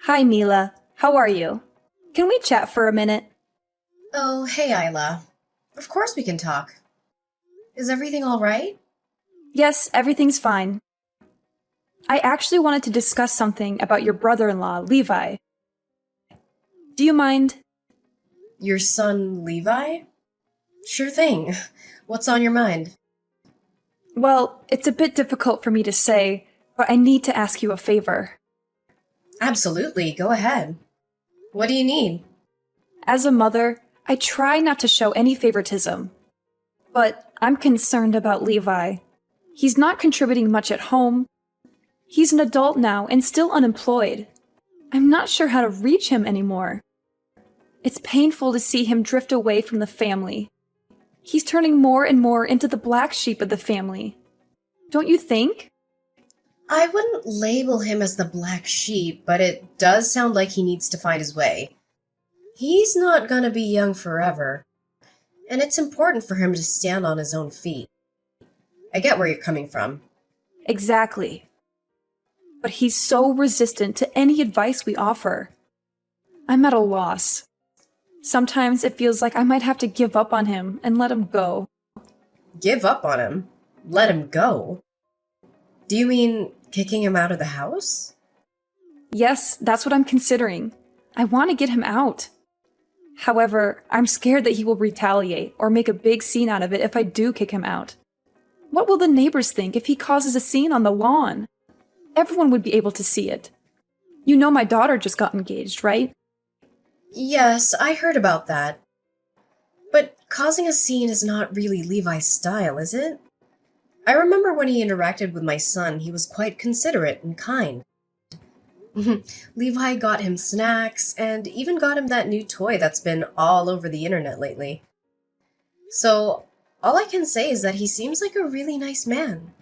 Hi, Mila. How are you? Can we chat for a minute? Oh, hey, Isla. Of course we can talk. Is everything all right? Yes, everything's fine. I actually wanted to discuss something about your brother-in-law, Levi. Do you mind? Your son, Levi? Sure thing. What's on your mind? Well, it's a bit difficult for me to say, but I need to ask you a favor. Absolutely, go ahead. What do you need? As a mother, I try not to show any favoritism. But I'm concerned about Levi. He's not contributing much at home. He's an adult now and still unemployed. I'm not sure how to reach him anymore. It's painful to see him drift away from the family. He's turning more and more into the black sheep of the family. Don't you think? I wouldn't label him as the black sheep, but it does sound like he needs to find his way. He's not gonna be young forever, and it's important for him to stand on his own feet. I get where you're coming from. Exactly. But he's so resistant to any advice we offer. I'm at a loss. Sometimes it feels like I might have to give up on him and let him go. Give up on him? Let him go? Do you mean kicking him out of the house? Yes, that's what I'm considering. I want to get him out. However, I'm scared that he will retaliate or make a big scene out of it if I do kick him out. What will the neighbors think if he causes a scene on the lawn? Everyone would be able to see it. You know my daughter just got engaged, right? Yes, I heard about that. But causing a scene is not really Levi's style, is it? I remember when he interacted with my son, he was quite considerate and kind. Levi got him snacks and even got him that new toy that's been all over the internet lately. So, all I can say is that he seems like a really nice man.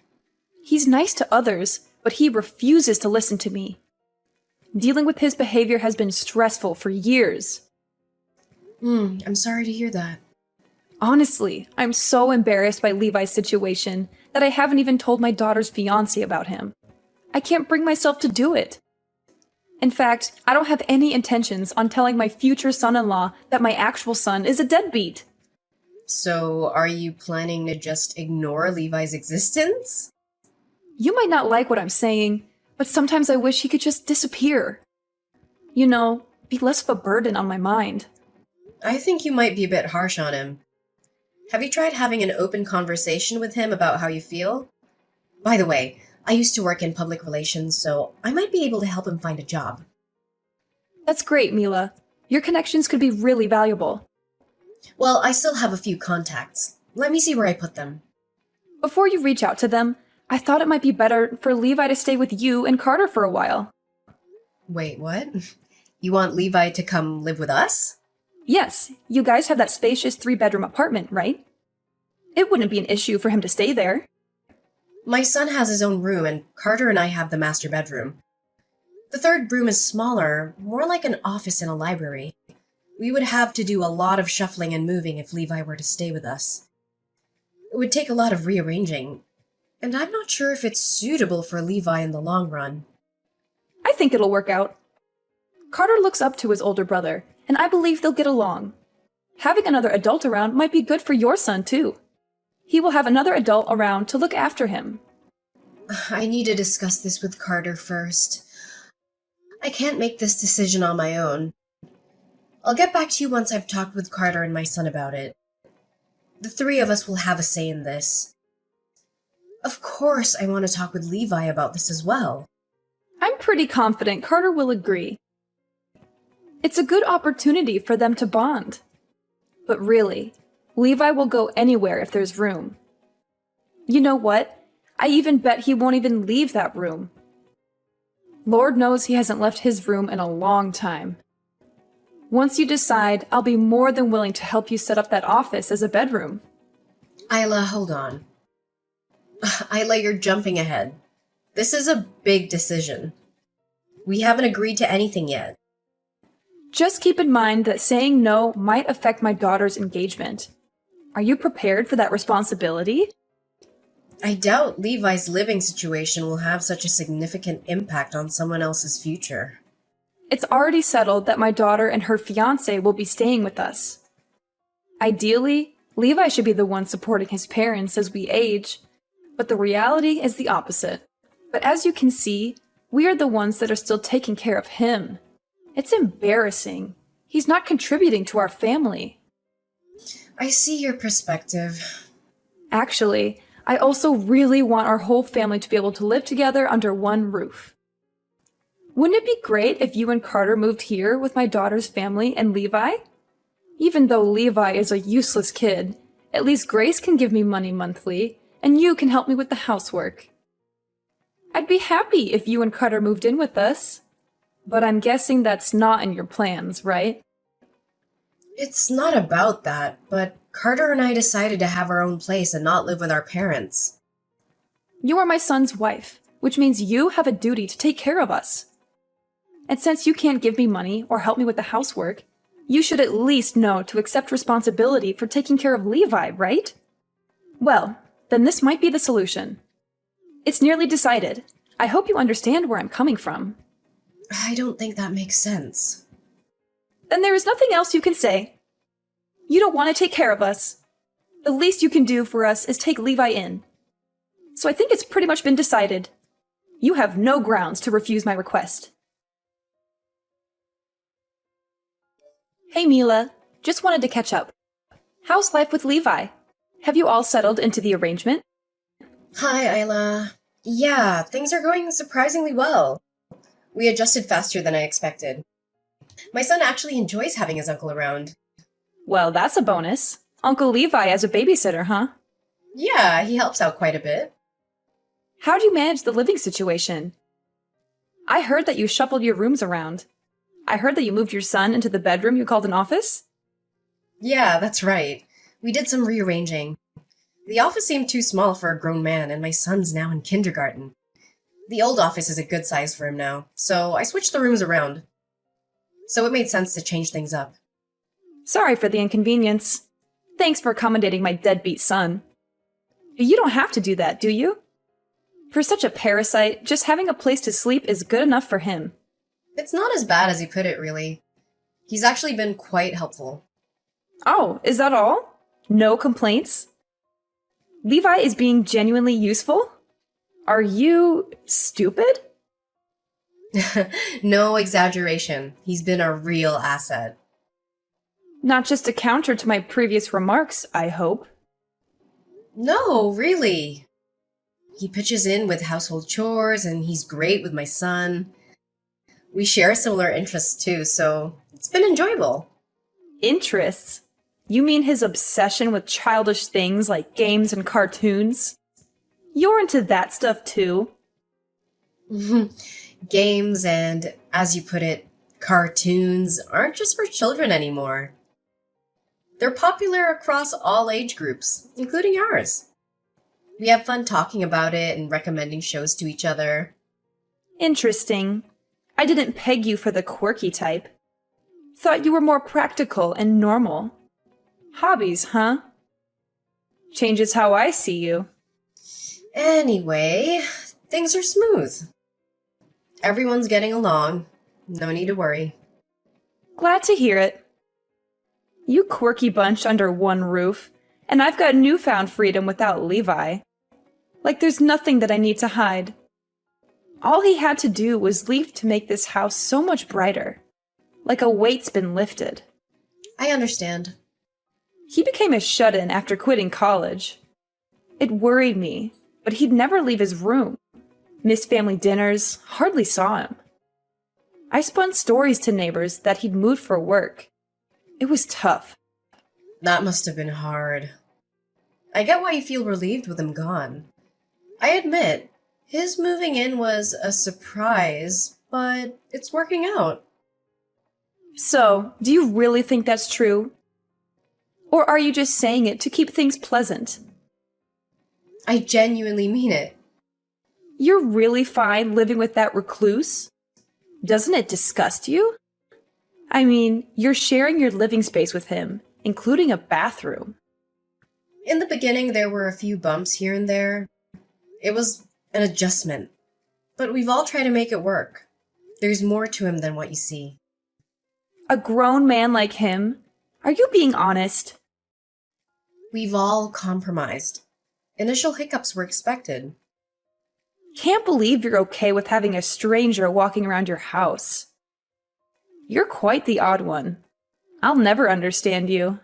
He's nice to others, but he refuses to listen to me. Dealing with his behavior has been stressful for years. I'm sorry to hear that. Honestly, I'm so embarrassed by Levi's situation that I haven't even told my daughter's fiancé about him. I can't bring myself to do it. In fact, I don't have any intentions on telling my future son-in-law that my actual son is a deadbeat. So, are you planning to just ignore Levi's existence? You might not like what I'm saying, but sometimes I wish he could just disappear. You know, be less of a burden on my mind. I think you might be a bit harsh on him. Have you tried having an open conversation with him about how you feel? By the way, I used to work in public relations, so I might be able to help him find a job. That's great, Mila. Your connections could be really valuable. Well, I still have a few contacts. Let me see where I put them. Before you reach out to them, I thought it might be better for Levi to stay with you and Carter for a while. Wait, what? You want Levi to come live with us? Yes, you guys have that spacious 3-bedroom apartment, right? It wouldn't be an issue for him to stay there. My son has his own room, and Carter and I have the master bedroom. The third room is smaller, more like an office in a library. We would have to do a lot of shuffling and moving if Levi were to stay with us. It would take a lot of rearranging, and I'm not sure if it's suitable for Levi in the long run. I think it'll work out. Carter looks up to his older brother, and I believe they'll get along. Having another adult around might be good for your son, too. He will have another adult around to look after him. I need to discuss this with Carter first. I can't make this decision on my own. I'll get back to you once I've talked with Carter and my son about it. The three of us will have a say in this. Of course, I want to talk with Levi about this as well. I'm pretty confident Carter will agree. It's a good opportunity for them to bond. But really, Levi will go anywhere if there's room. You know what? I even bet he won't even leave that room. Lord knows he hasn't left his room in a long time. Once you decide, I'll be more than willing to help you set up that office as a bedroom. Isla, hold on. Isla, you're jumping ahead. This is a big decision. We haven't agreed to anything yet. Just keep in mind that saying no might affect my daughter's engagement. Are you prepared for that responsibility? I doubt Levi's living situation will have such a significant impact on someone else's future. It's already settled that my daughter and her fiancé will be staying with us. Ideally, Levi should be the one supporting his parents as we age, but the reality is the opposite. But as you can see, we are the ones that are still taking care of him. It's embarrassing. He's not contributing to our family. I see your perspective. Actually, I also really want our whole family to be able to live together under one roof. Wouldn't it be great if you and Carter moved here with my daughter's family and Levi? Even though Levi is a useless kid, at least Grace can give me money monthly, and you can help me with the housework. I'd be happy if you and Carter moved in with us. But I'm guessing that's not in your plans, right? It's not about that, but Carter and I decided to have our own place and not live with our parents. You are my son's wife, which means you have a duty to take care of us. And since you can't give me money or help me with the housework, you should at least know to accept responsibility for taking care of Levi, right? Well, then this might be the solution. It's nearly decided. I hope you understand where I'm coming from. I don't think that makes sense. Then there is nothing else you can say. You don't want to take care of us. The least you can do for us is take Levi in. So I think it's pretty much been decided. You have no grounds to refuse my request. Hey Mila, just wanted to catch up. How's life with Levi? Have you all settled into the arrangement? Hi, Isla. Yeah, things are going surprisingly well. We adjusted faster than I expected. My son actually enjoys having his uncle around. Well, that's a bonus. Uncle Levi as a babysitter, huh? Yeah, he helps out quite a bit. How'd you manage the living situation? I heard that you shuffled your rooms around. I heard that you moved your son into the bedroom you called an office? Yeah, that's right. We did some rearranging. The office seemed too small for a grown man, and my son's now in kindergarten. The old office is a good size for him now, so I switched the rooms around. So it made sense to change things up. Sorry for the inconvenience. Thanks for accommodating my deadbeat son. But you don't have to do that, do you? For such a parasite, just having a place to sleep is good enough for him. It's not as bad as he put it, really. He's actually been quite helpful. Oh, is that all? No complaints? Levi is being genuinely useful? Are you stupid? No exaggeration. He's been a real asset. Not just a counter to my previous remarks, I hope. No, really. He pitches in with household chores, and he's great with my son. We share similar interests too, so it's been enjoyable. Interests? You mean his obsession with childish things like games and cartoons? You're into that stuff too? Games and, as you put it, cartoons aren't just for children anymore. They're popular across all age groups, including ours. We have fun talking about it and recommending shows to each other. Interesting. I didn't peg you for the quirky type. Thought you were more practical and normal. Hobbies, huh? Changes how I see you. Anyway, things are smooth. Everyone's getting along. No need to worry. Glad to hear it. You quirky bunch under one roof, and I've got newfound freedom without Levi. Like there's nothing that I need to hide. All he had to do was leave to make this house so much brighter. Like a weight's been lifted. I understand. He became a shut-in after quitting college. It worried me, but he'd never leave his room. Missed family dinners, hardly saw him. I spun stories to neighbors that he'd moved for work. It was tough. That must have been hard. I get why you feel relieved with him gone. I admit, his moving in was a surprise, but it's working out. So, do you really think that's true? Or are you just saying it to keep things pleasant? I genuinely mean it. You're really fine living with that recluse? Doesn't it disgust you? I mean, you're sharing your living space with him, including a bathroom. In the beginning, there were a few bumps here and there. It was an adjustment, but we've all tried to make it work. There's more to him than what you see. A grown man like him? Are you being honest? We've all compromised. Initial hiccups were expected. Can't believe you're okay with having a stranger walking around your house. You're quite the odd one. I'll never understand you.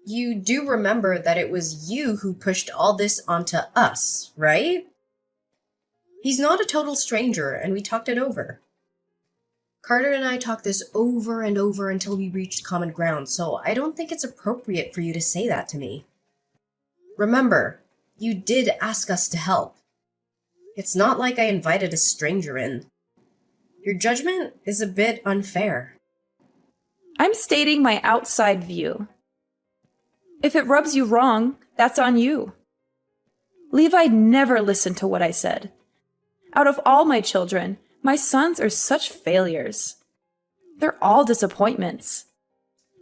You do remember that it was you who pushed all this onto us, right? He's not a total stranger, and we talked it over. Carter and I talked this over and over until we reached common ground, so I don't think it's appropriate for you to say that to me. Remember, you did ask us to help. It's not like I invited a stranger in. Your judgment is a bit unfair. I'm stating my outside view. If it rubs you wrong, that's on you. Levi never listened to what I said. Out of all my children, my sons are such failures. They're all disappointments.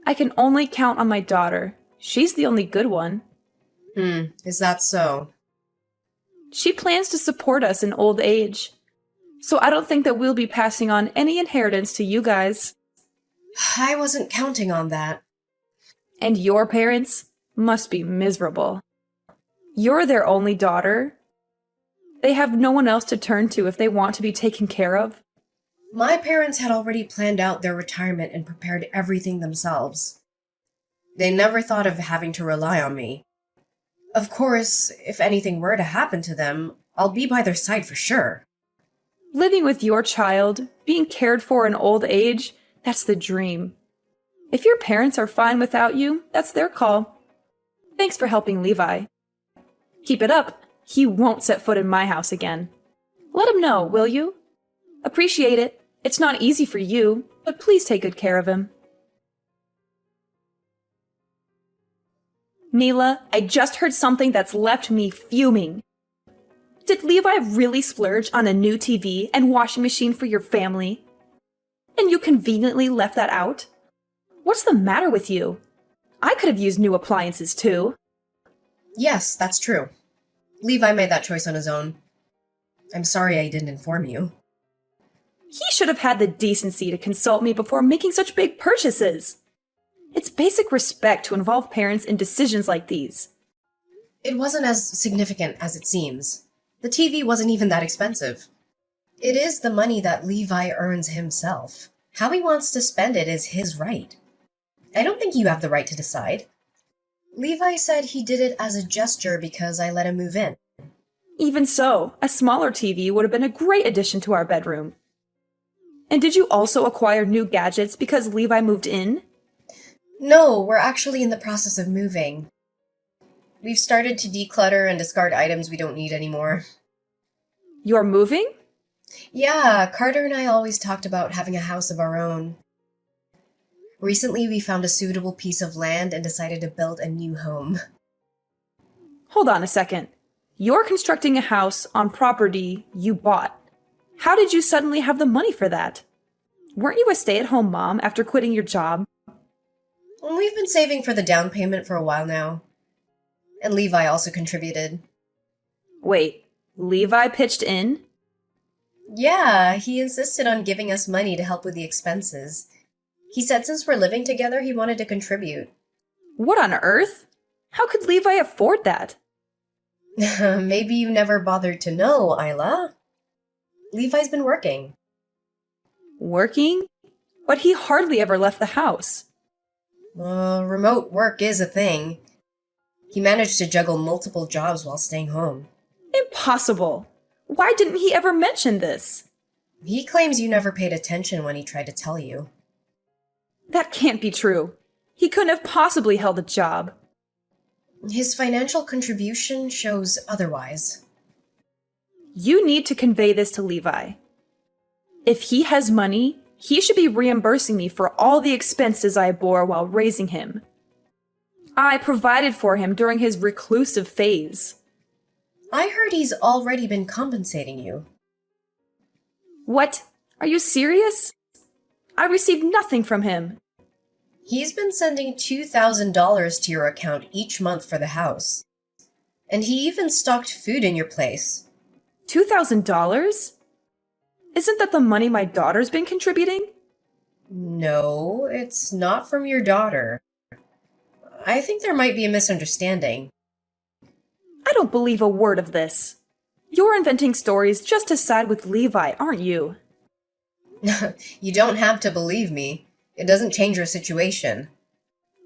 I can only count on my daughter. She's the only good one. Is that so? She plans to support us in old age. So I don't think that we'll be passing on any inheritance to you guys. I wasn't counting on that. And your parents must be miserable. You're their only daughter. They have no one else to turn to if they want to be taken care of. My parents had already planned out their retirement and prepared everything themselves. They never thought of having to rely on me. Of course, if anything were to happen to them, I'll be by their side for sure. Living with your child, being cared for in old age, that's the dream. If your parents are fine without you, that's their call. Thanks for helping Levi. Keep it up. He won't set foot in my house again. Let him know, will you? Appreciate it. It's not easy for you, but please take good care of him. Mila, I just heard something that's left me fuming. Did Levi really splurge on a new TV and washing machine for your family? And you conveniently left that out? What's the matter with you? I could have used new appliances too. Yes, that's true. Levi made that choice on his own. I'm sorry I didn't inform you. He should have had the decency to consult me before making such big purchases. It's basic respect to involve parents in decisions like these. It wasn't as significant as it seems. The TV wasn't even that expensive. It is the money that Levi earns himself. How he wants to spend it is his right. I don't think you have the right to decide. Levi said he did it as a gesture because I let him move in. Even so, a smaller TV would have been a great addition to our bedroom. And did you also acquire new gadgets because Levi moved in? No, we're actually in the process of moving. We've started to declutter and discard items we don't need anymore. You're moving? Yeah, Carter and I always talked about having a house of our own. Recently, we found a suitable piece of land and decided to build a new home. Hold on a second. You're constructing a house on property you bought. How did you suddenly have the money for that? Weren't you a stay-at-home mom after quitting your job? We've been saving for the down payment for a while now. And Levi also contributed. Wait, Levi pitched in? Yeah, he insisted on giving us money to help with the expenses. He said since we're living together, he wanted to contribute. What on earth? How could Levi afford that? Maybe you never bothered to know, Isla. Levi's been working. Working? But he hardly ever left the house. Remote work is a thing. He managed to juggle multiple jobs while staying home. Impossible! Why didn't he ever mention this? He claims you never paid attention when he tried to tell you. That can't be true. He couldn't have possibly held a job. His financial contribution shows otherwise. You need to convey this to Levi. If he has money, he should be reimbursing me for all the expenses I bore while raising him. I provided for him during his reclusive phase. I heard he's already been compensating you. What? Are you serious? I received nothing from him. He's been sending $2,000 to your account each month for the house. And he even stocked food in your place. $2,000? Isn't that the money my daughter's been contributing? No, it's not from your daughter. I think there might be a misunderstanding. I don't believe a word of this. You're inventing stories just to side with Levi, aren't you? You don't have to believe me. It doesn't change your situation.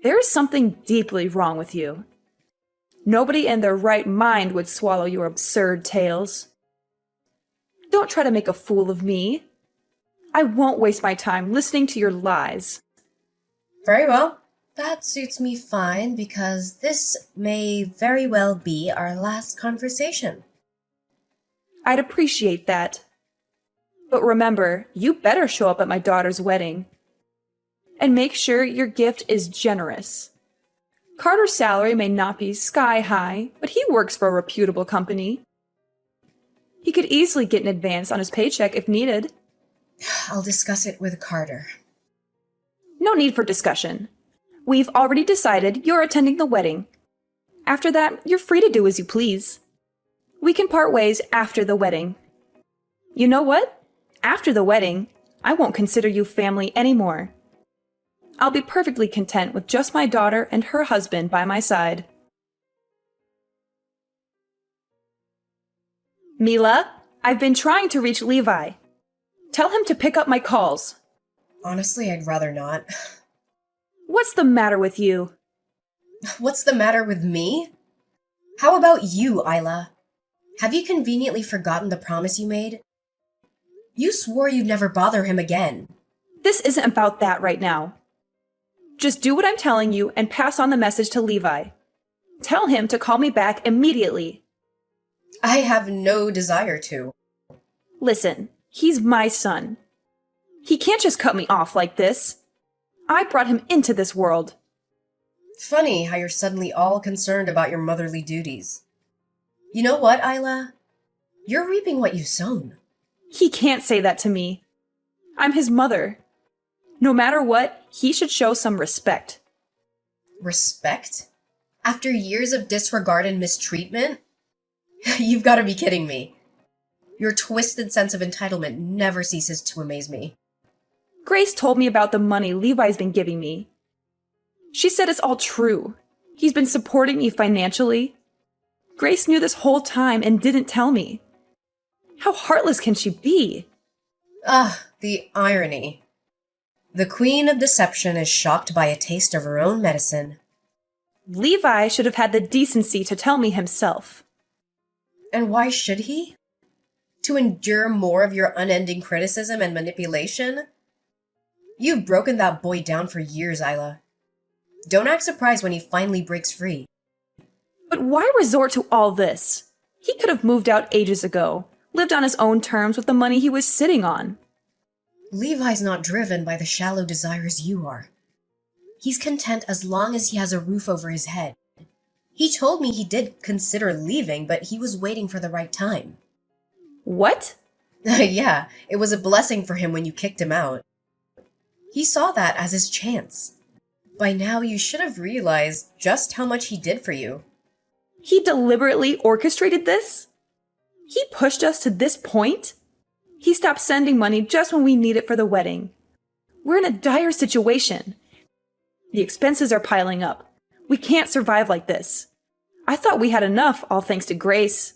There is something deeply wrong with you. Nobody in their right mind would swallow your absurd tales. Don't try to make a fool of me. I won't waste my time listening to your lies. Very well. That suits me fine because this may very well be our last conversation. I'd appreciate that. But remember, you better show up at my daughter's wedding. And make sure your gift is generous. Carter's salary may not be sky high, but he works for a reputable company. He could easily get an advance on his paycheck if needed. I'll discuss it with Carter. No need for discussion. We've already decided you're attending the wedding. After that, you're free to do as you please. We can part ways after the wedding. You know what? After the wedding, I won't consider you family anymore. I'll be perfectly content with just my daughter and her husband by my side. Mila, I've been trying to reach Levi. Tell him to pick up my calls. Honestly, I'd rather not. What's the matter with you? What's the matter with me? How about you, Isla? Have you conveniently forgotten the promise you made? You swore you'd never bother him again. This isn't about that right now. Just do what I'm telling you and pass on the message to Levi. Tell him to call me back immediately. I have no desire to. Listen, he's my son. He can't just cut me off like this. I brought him into this world. Funny how you're suddenly all concerned about your motherly duties. You know what, Isla? You're reaping what you've sown. He can't say that to me. I'm his mother. No matter what, he should show some respect. Respect? After years of disregard and mistreatment? You've got to be kidding me. Your twisted sense of entitlement never ceases to amaze me. Grace told me about the money Levi's been giving me. She said it's all true. He's been supporting me financially. Grace knew this whole time and didn't tell me. How heartless can she be? Ah, the irony. The queen of deception is shocked by a taste of her own medicine. Levi should have had the decency to tell me himself. And why should he? To endure more of your unending criticism and manipulation? You've broken that boy down for years, Isla. Don't act surprised when he finally breaks free. But why resort to all this? He could have moved out ages ago, lived on his own terms with the money he was sitting on. Levi's not driven by the shallow desires you are. He's content as long as he has a roof over his head. He told me he did consider leaving, but he was waiting for the right time. What? Yeah, it was a blessing for him when you kicked him out. He saw that as his chance. By now, you should have realized just how much he did for you. He deliberately orchestrated this? He pushed us to this point? He stopped sending money just when we need it for the wedding. We're in a dire situation. The expenses are piling up. We can't survive like this. I thought we had enough, all thanks to Grace.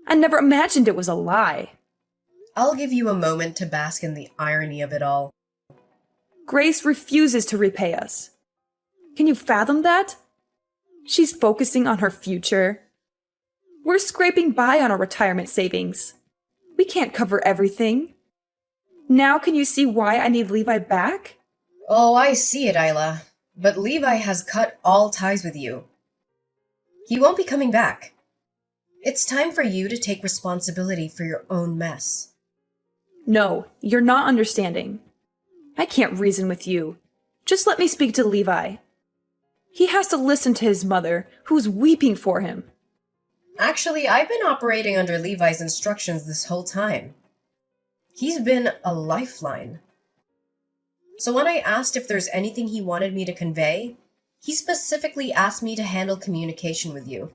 I never imagined it was a lie. I'll give you a moment to bask in the irony of it all. Grace refuses to repay us. Can you fathom that? She's focusing on her future. We're scraping by on our retirement savings. We can't cover everything. Now can you see why I need Levi back? Oh, I see it, Isla. But Levi has cut all ties with you. He won't be coming back. It's time for you to take responsibility for your own mess. No, you're not understanding. I can't reason with you. Just let me speak to Levi. He has to listen to his mother, who's weeping for him. Actually, I've been operating under Levi's instructions this whole time. He's been a lifeline. So when I asked if there's anything he wanted me to convey, he specifically asked me to handle communication with you.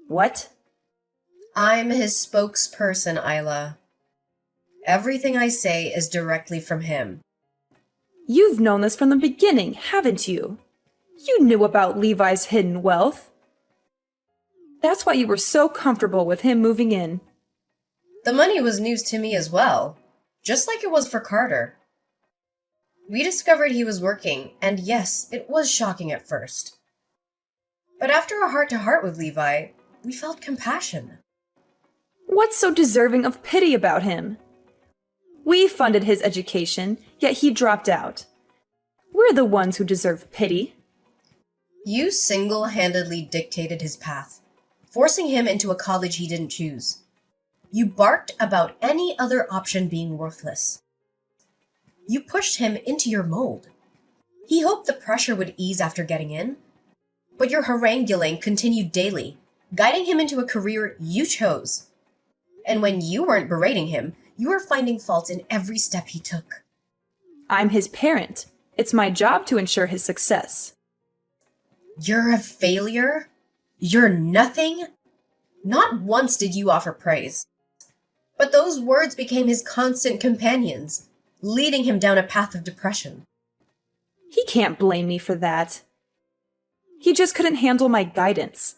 What? I'm his spokesperson, Isla. Everything I say is directly from him. You've known this from the beginning, haven't you? You knew about Levi's hidden wealth. That's why you were so comfortable with him moving in. The money was news to me as well, just like it was for Carter. We discovered he was working, and yes, it was shocking at first. But after a heart-to-heart with Levi, we felt compassion. What's so deserving of pity about him? We funded his education, yet he dropped out. We're the ones who deserve pity. You single-handedly dictated his path, forcing him into a college he didn't choose. You barked about any other option being worthless. You pushed him into your mold. He hoped the pressure would ease after getting in, but your haranguing continued daily, guiding him into a career you chose. And when you weren't berating him, you were finding faults in every step he took. I'm his parent. It's my job to ensure his success. You're a failure? You're nothing? Not once did you offer praise. But those words became his constant companions, leading him down a path of depression. He can't blame me for that. He just couldn't handle my guidance.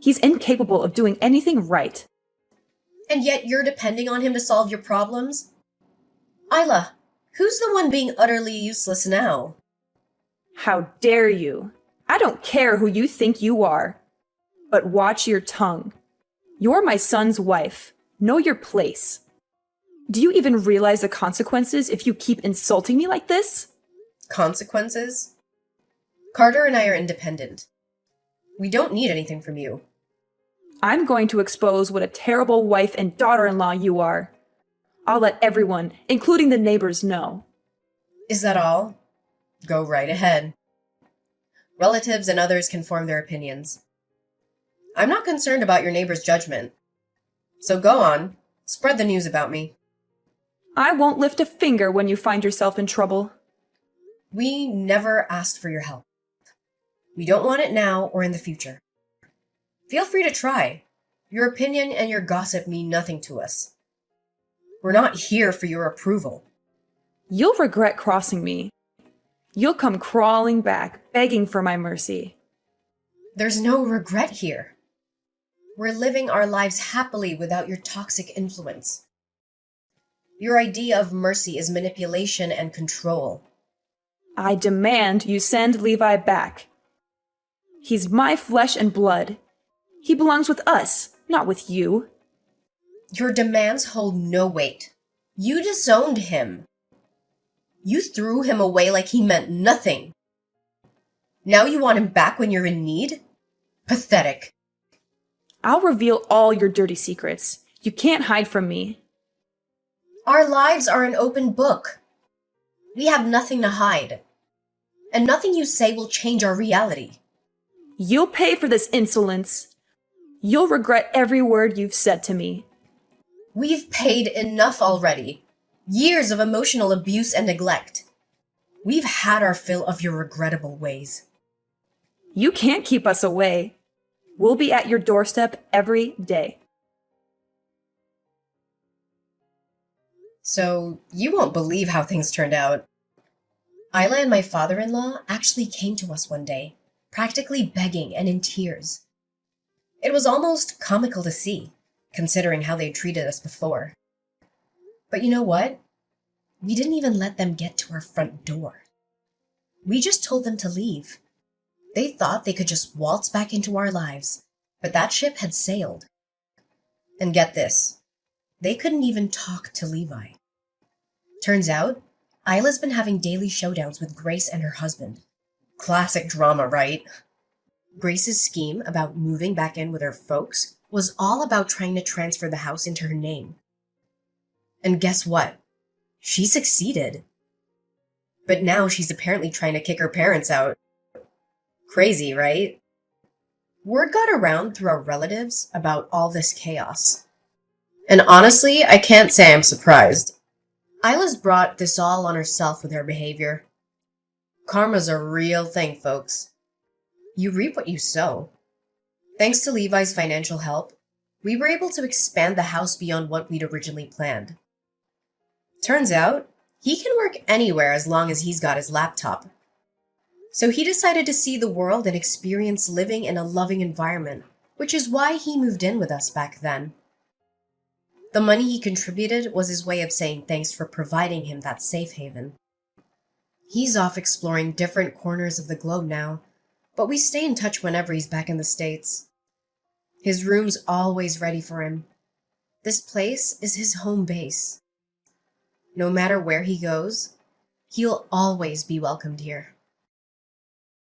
He's incapable of doing anything right. And yet you're depending on him to solve your problems? Isla, who's the one being utterly useless now? How dare you? I don't care who you think you are. But watch your tongue. You're my son's wife. Know your place. Do you even realize the consequences if you keep insulting me like this? Consequences? Carter and I are independent. We don't need anything from you. I'm going to expose what a terrible wife and daughter-in-law you are. I'll let everyone, including the neighbors, know. Is that all? Go right ahead. Relatives and others can form their opinions. I'm not concerned about your neighbor's judgment. So go on, spread the news about me. I won't lift a finger when you find yourself in trouble. We never asked for your help. We don't want it now or in the future. Feel free to try. Your opinion and your gossip mean nothing to us. We're not here for your approval. You'll regret crossing me. You'll come crawling back, begging for my mercy. There's no regret here. We're living our lives happily without your toxic influence. Your idea of mercy is manipulation and control. I demand you send Levi back. He's my flesh and blood. He belongs with us, not with you. Your demands hold no weight. You disowned him. You threw him away like he meant nothing. Now you want him back when you're in need? Pathetic. I'll reveal all your dirty secrets. You can't hide from me. Our lives are an open book. We have nothing to hide. And nothing you say will change our reality. You'll pay for this insolence. You'll regret every word you've said to me. We've paid enough already. Years of emotional abuse and neglect. We've had our fill of your regrettable ways. You can't keep us away. We'll be at your doorstep every day. So, you won't believe how things turned out. Isla and my father-in-law actually came to us one day, practically begging and in tears. It was almost comical to see, considering how they treated us before. But you know what? We didn't even let them get to our front door. We just told them to leave. They thought they could just waltz back into our lives, but that ship had sailed. And get this, they couldn't even talk to Levi. Turns out, Isla's been having daily showdowns with Grace and her husband. Classic drama, right? Grace's scheme about moving back in with her folks was all about trying to transfer the house into her name. And guess what? She succeeded. But now she's apparently trying to kick her parents out. Crazy, right? Word got around through our relatives about all this chaos. And honestly, I can't say I'm surprised. Isla's brought this all on herself with her behavior. Karma's a real thing, folks. You reap what you sow. Thanks to Levi's financial help, we were able to expand the house beyond what we'd originally planned. Turns out, he can work anywhere as long as he's got his laptop. So he decided to see the world and experience living in a loving environment, which is why he moved in with us back then. The money he contributed was his way of saying thanks for providing him that safe haven. He's off exploring different corners of the globe now, but we stay in touch whenever he's back in the States. His room's always ready for him. This place is his home base. No matter where he goes, he'll always be welcomed here.